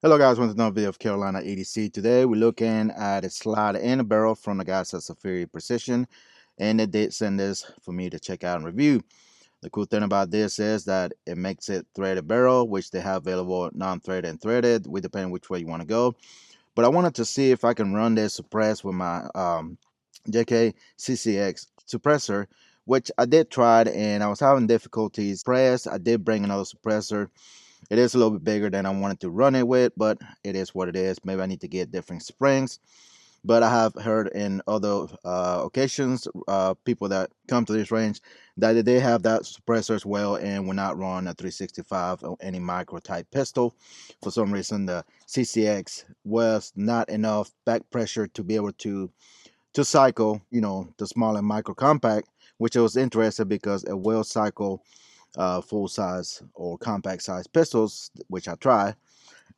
Hello guys, welcome to another video of Carolina EDC. Today we're looking at a slide and a barrel from the guys at Zaffiri Precision, and they did send this for me to check out and review. The cool thing about this is that it makes it threaded barrel, which they have available non-threaded and threaded, we depend which way you want to go. But I wanted to see if I can run this suppress with my JK CCX suppressor, which I did try it and I was having difficulties. I did bring another suppressor. It is a little bit bigger than I wanted to run it with, but it is what it is. Maybe I need to get different springs. But I have heard in other occasions, people that come to this range, that they have that suppressor as well and will not run a 365 or any micro type pistol. For some reason, the CCX was not enough back pressure to be able to cycle, the small and micro compact, which I was interested because it will cycle full size or compact size pistols, which I try,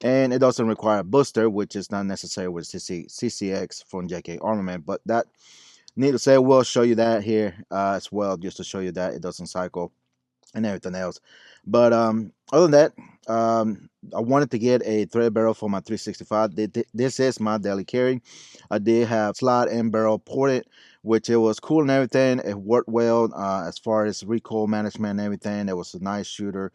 and it doesn't require a booster, which is not necessary with CCX from JK Armament. But that, need to say, we'll show you that here as well, just to show you that it doesn't cycle and everything else. But other than that, I wanted to get a thread barrel for my 365. This is my daily carry. I did have slide and barrel ported, which it was cool and everything. It worked well as far as recoil management and everything. It was a nice shooter,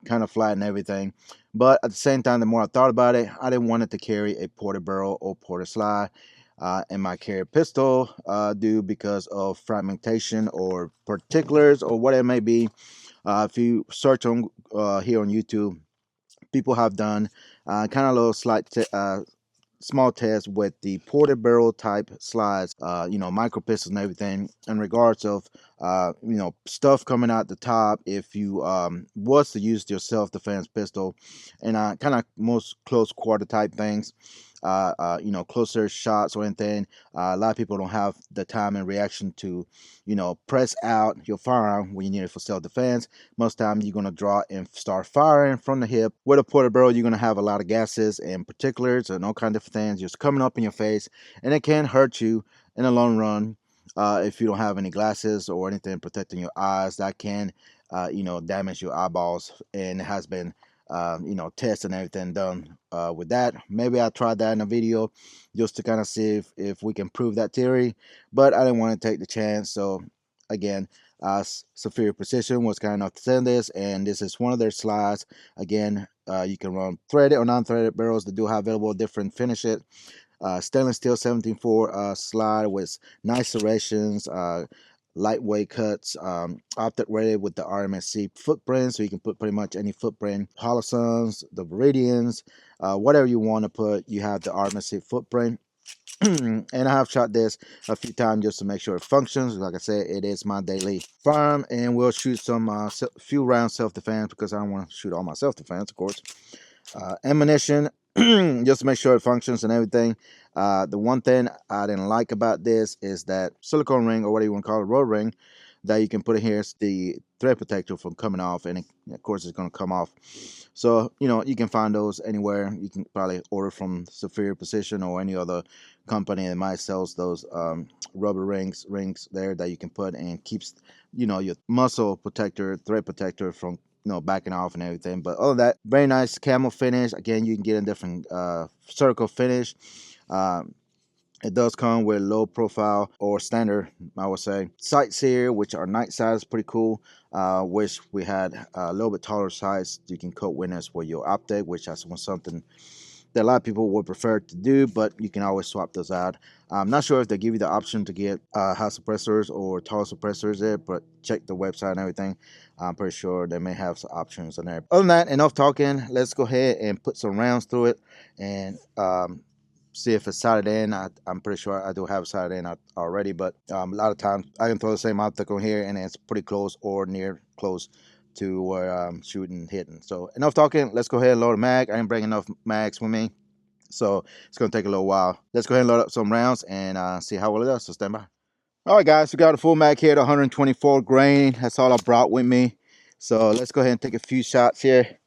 kind of flat and everything. But at the same time, the more I thought about it, I didn't want it to carry a ported barrel or ported slide in my carry pistol due because of fragmentation or particulars or what it may be. If you search on here on YouTube, people have done kind of little small tests with the ported barrel type slides, micro pistols and everything, in regards of, stuff coming out the top. If you was to use your self-defense pistol and kind of most close quarter type things, closer shots or anything, a lot of people don't have the time and reaction to, press out your firearm when you need it for self-defense. Most time you're going to draw and start firing from the hip. With a ported barrel, you're going to have a lot of gases and particulars and all kinds of things just coming up in your face, and it can hurt you in the long run. If you don't have any glasses or anything protecting your eyes, that can damage your eyeballs, and it has been tests and everything done with that. Maybe I'll try that in a video just to kind of see if we can prove that theory, but I didn't want to take the chance. So again, Zaffiri Precision was kind enough to send this, and this is one of their slides. Again, you can run threaded or non-threaded barrels. They do have available different finishes. Stainless steel 17.4 slide with nice serrations, lightweight cuts, optic rated with the RMSc footprint, so you can put pretty much any footprint, Holosuns, the Viridians, whatever you want to put. You have the RMSc footprint. And I have shot this a few times just to make sure it functions. Like I said, it is my daily firearm, and we'll shoot some few rounds self-defense because I don't want to shoot all my self-defense, of course. Ammunition, just to make sure it functions and everything. The one thing I didn't like about this is that silicone ring, or whatever you want to call it, road ring, that you can put in here is the thread protector from coming off, and of course it's going to come off. So you can find those anywhere. You can probably order from Zaffiri Precision or any other company that might sells those rubber rings there that you can put and keeps your muscle protector, thread protector from backing off and everything. But other than that, very nice camo finish. Again, you can get a different circle finish. It does come with low profile or standard, I would say, sights here, which are night size, pretty cool. Wish we had a little bit taller sights. You can coat winners with your optic, which is something that a lot of people would prefer to do, but you can always swap those out. I'm not sure if they give you the option to get high suppressors or tall suppressors there, but check the website and everything. I'm pretty sure they may have some options on there. Other than that, enough talking. Let's go ahead and put some rounds through it and see if it's sighted in. I'm pretty sure I do have sighted in already, but a lot of times I can throw the same optic on here and it's pretty close or near close to where I'm shooting, hitting. So enough talking. Let's go ahead and load a mag. I didn't bring enough mags with me, so it's going to take a little while. Let's go ahead and load up some rounds and see how well it does. So stand by. All right, guys, we got a full mag here at 124 grain. That's all I brought with me. So let's go ahead and take a few shots here.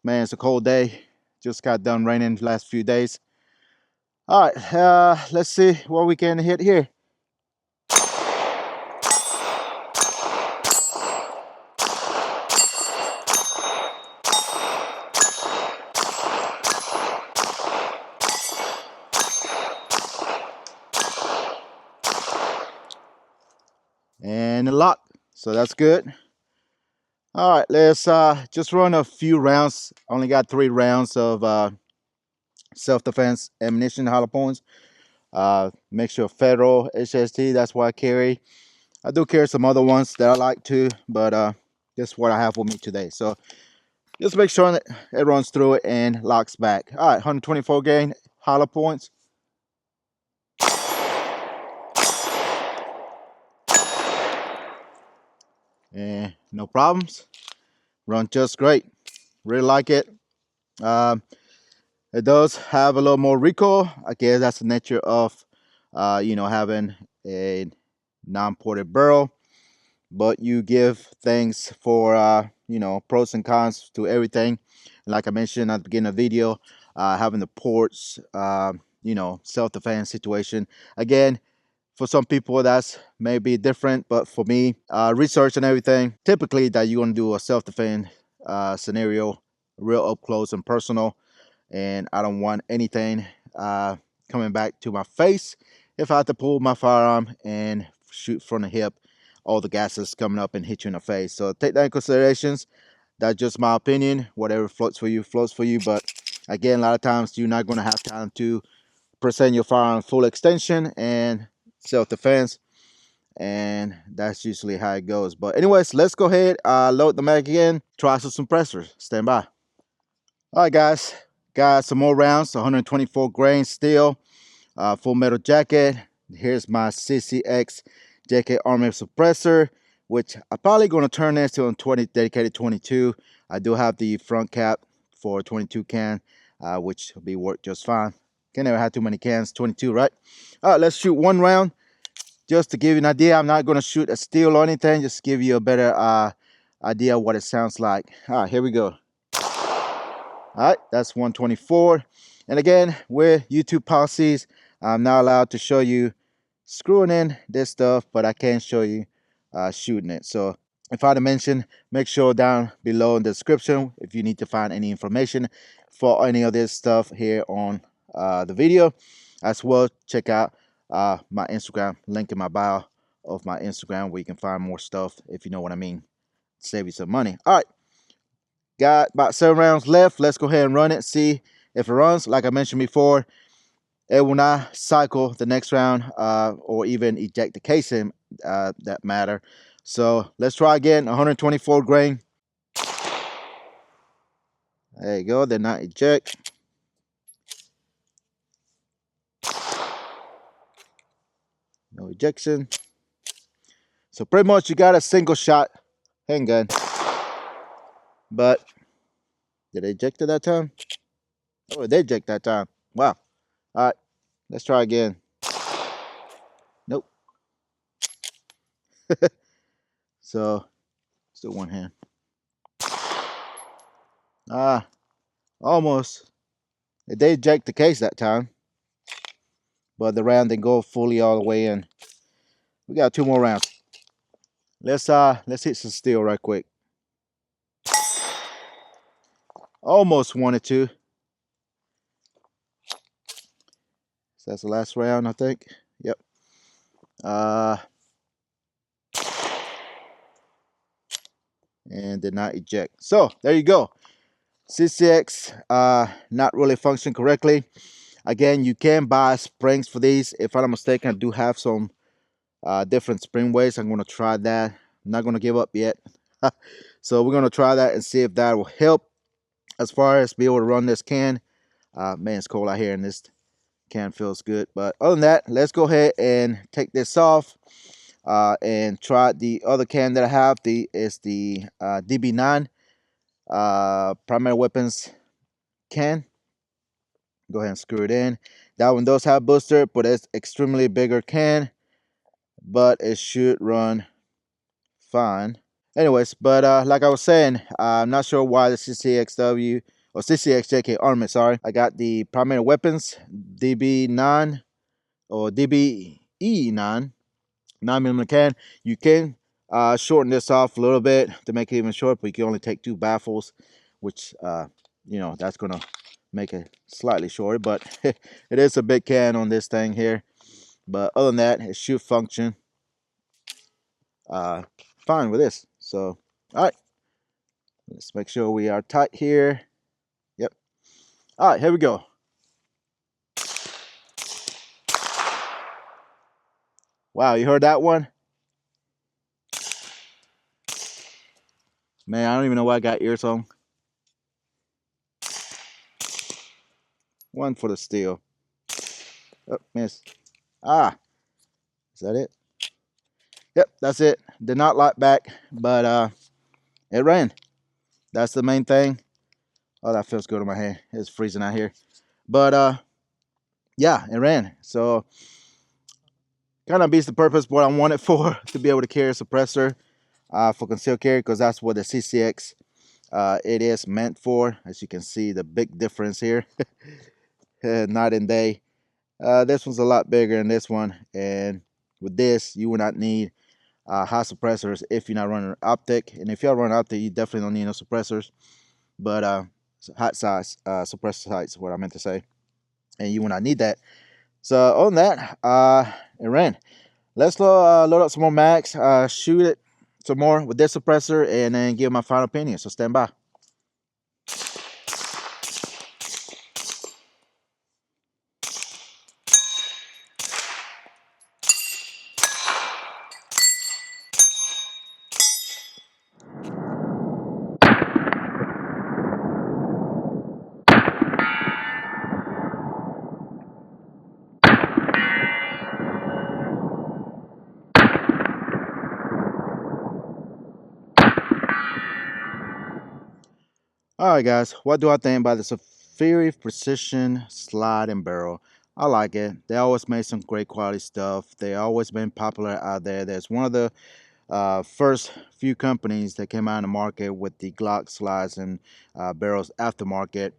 Man, it's a cold day. Just got done raining the last few days. All right, let's see what we can hit here. and the lock. So that's good. All right, let's just run a few rounds. Only got 3 rounds of self-defense ammunition, hollow points. Mixture of federal HST. That's what I carry. I do carry some other ones that I like too, but this is what I have with me today. So just make sure that it runs through it and locks back. All right, 124 gain hollow points. And no problems. Run just great. Really like it. It does have a little more recoil. I guess that's the nature of, having a non-ported barrel. But you give things for, pros and cons to everything. Like I mentioned at the beginning of the video, having the ports, self-defense situation. Again, for some people that's maybe different, but for me, research and everything, typically that you're going to do a self-defense scenario real up close and personal, and I don't want anything coming back to my face. If I have to pull my firearm and shoot from the hip, all the gases coming up and hit you in the face. So take that in considerations. That's just my opinion. Whatever floats for you, floats for you. But again, a lot of times you're not going to have time to present your firearm full extension and self-defense, and that's usually how it goes. But anyways, let's go ahead, load the mag again, try some suppressors. Stand by. All right, guys, got some more rounds. 124 grain steel, full metal jacket. Here's my CCX JK Army suppressor, which I'm probably going to turn this to a dedicated 22. I do have the front cap for 22 can, which will be work just fine. Can never have too many cans. 22, right? All right, let's shoot one round. Just to give you an idea, I'm not going to shoot a steel or anything. Just give you a better idea of what it sounds like. All right, here we go. All right, that's 124. And again, with YouTube policies, I'm not allowed to show you screwing in this stuff, but I can show you shooting it. So if I had to mention, make sure down below in the description if you need to find any information for any of this stuff here on the video. As well, check out my Instagram, link in my bio of my Instagram, where you can find more stuff, if you know what I mean. Save you some money. All right, got about 7 rounds left. Let's go ahead and run it, see if it runs. Like I mentioned before, it will not cycle the next round or even eject the casing that matter. So let's try again. 124 grain. There you go. Did not eject. No ejection. So pretty much you got a single shot handgun. But did it eject at that time? Oh, it did eject that time. Wow. All right. Let's try again. Nope. So still one hand. Almost. It did eject the case that time, but the round didn't go fully all the way in. We got 2 more rounds. Let's hit some steel right quick. Almost wanted to. So that's the last round, I think. Yep. And did not eject. So there you go. CCX not really functioning correctly. Again, you can buy springs for these. If I'm not mistaken, I do have some different spring ways. I'm going to try that. I'm not going to give up yet. So we're going to try that and see if that will help as far as be able to run this can. Man, it's cold out here and this can feels good. But other than that, let's go ahead and take this off and try the other can that I have. Is the DB9 primary weapons can. Go ahead and screw it in. That one does have booster, but it's extremely bigger can, but it should run fine. Anyways, but like I was saying, I'm not sure why the CCXW or CCXJK armament, sorry. I got the primary weapons DB9 or DBE9 9mm can. You can shorten this off a little bit to make it even short, but you can only take 2 baffles, which that's gonna make it slightly shorter, but it is a big can on this thing here. But other than that, it should function. fine with this. So, all right, let's make sure we are tight here. Yep. All right, here we go. Wow, you heard that one? Man, I don't even know why I got ears on. One for the steel. Oh, miss. Ah, is that it? Yep, that's it. Did not lock back, but it ran. That's the main thing. Oh, that feels good on my hand. It's freezing out here. But yeah, it ran. So kind of beats the purpose what I want it for, to be able to carry a suppressor for concealed carry, because that's what the CCX it is meant for. As you can see, the big difference here. Night and day. This one's a lot bigger than this one, and with this, you will not need high suppressors if you're not running optic. And if you're running optic, you definitely don't need no suppressors. But hot size suppressor sites, what I meant to say, and you will not need that. So on that, it ran. Let's load up some more mags, shoot it some more with this suppressor, and then give my final opinion. So stand by. All right, guys, what do I think about the Zaffiri Precision Slide and Barrel? I like it. They always made some great quality stuff. They always been popular out there. There's one of the first few companies that came out in the market with the Glock slides and barrels aftermarket,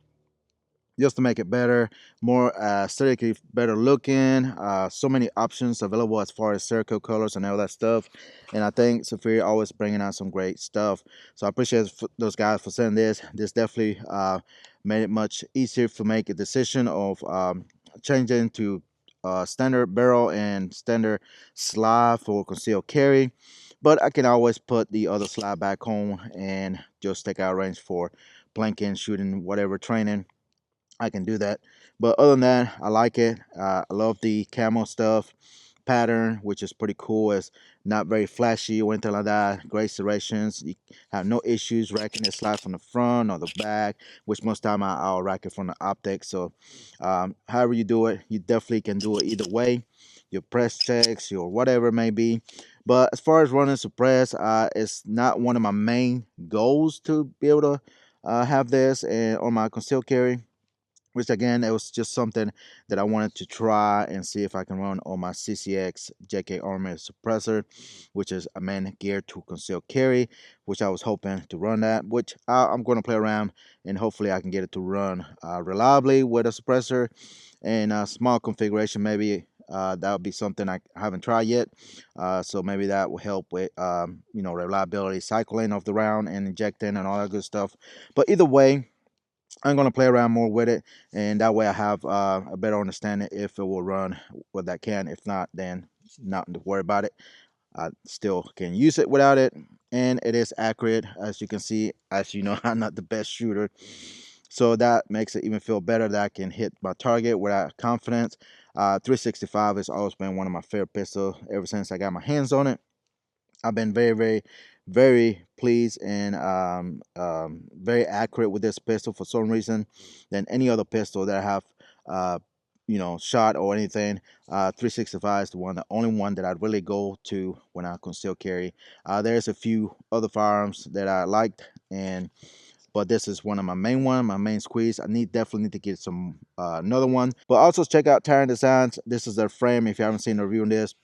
just to make it better, more aesthetically better looking. So many options available as far as circle colors and all that stuff. And I think Zaffiri always bringing out some great stuff. So I appreciate those guys for sending this. This definitely made it much easier to make a decision of changing to standard barrel and standard slide for concealed carry. But I can always put the other slide back home and just take out range for planking, shooting, whatever training. I can do that. But other than that, I like it. I love the camo stuff pattern, which is pretty cool. It's not very flashy or anything like that. Great serrations. You have no issues racking it slide from the front or the back, which most time I'll rack it from the optic. So however you do it, you definitely can do it either way. Your press checks, your whatever it may be. But as far as running suppress, it's not one of my main goals to be able to have this and on my concealed carry, which again, it was just something that I wanted to try and see if I can run on my CCX JK Armor suppressor, which is a main geared to concealed carry, which I was hoping to run that, which I'm going to play around and hopefully I can get it to run reliably with a suppressor and a small configuration. Maybe that would be something I haven't tried yet. So maybe that will help with, reliability, cycling of the round and injecting and all that good stuff. But either way, I'm going to play around more with it, and that way I have a better understanding if it will run what that can. If not, then not to worry about it. I still can use it without it, and it is accurate. As you can see, as you know, I'm not the best shooter, so that makes it even feel better that I can hit my target without confidence. 365 has always been one of my favorite pistols ever since I got my hands on it. I've been very, very, very pleased and very accurate with this pistol for some reason than any other pistol that I have, shot or anything. 365 is the only one that I'd really go to when I conceal carry. There's a few other firearms that I liked, but this is one of my main squeeze. Definitely need to get some another one. But also check out Tyrant Designs. This is their frame. If you haven't seen the review on this,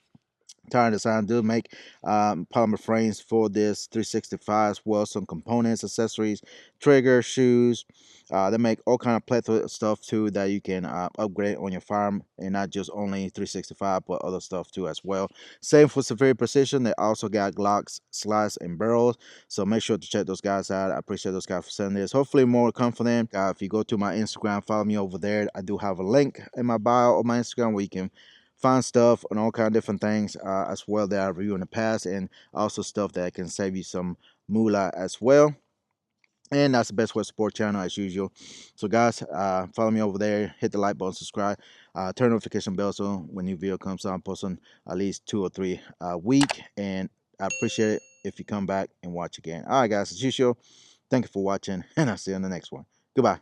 Tyrant Design do make polymer frames for this 365 as well. Some components, accessories, trigger, shoes. They make all kind of plethora of stuff too that you can upgrade on your farm, and not just only 365 but other stuff too as well. Same for Zaffiri Precision. They also got Glocks, slides, and barrels. So make sure to check those guys out. I appreciate those guys for sending this. Hopefully more confident. If you go to my Instagram, follow me over there. I do have a link in my bio of my Instagram where you can fun stuff on all kind of different things as well that I reviewed in the past, and also stuff that can save you some moolah as well. And that's the best way to support channel as usual. So guys, follow me over there, hit the like button, subscribe, turn notification bell so when new video comes out, I'm posting at least 2 or 3 a week, and I appreciate it if you come back and watch again. All right guys, as usual, thank you for watching, and I'll see you on the next one. Goodbye.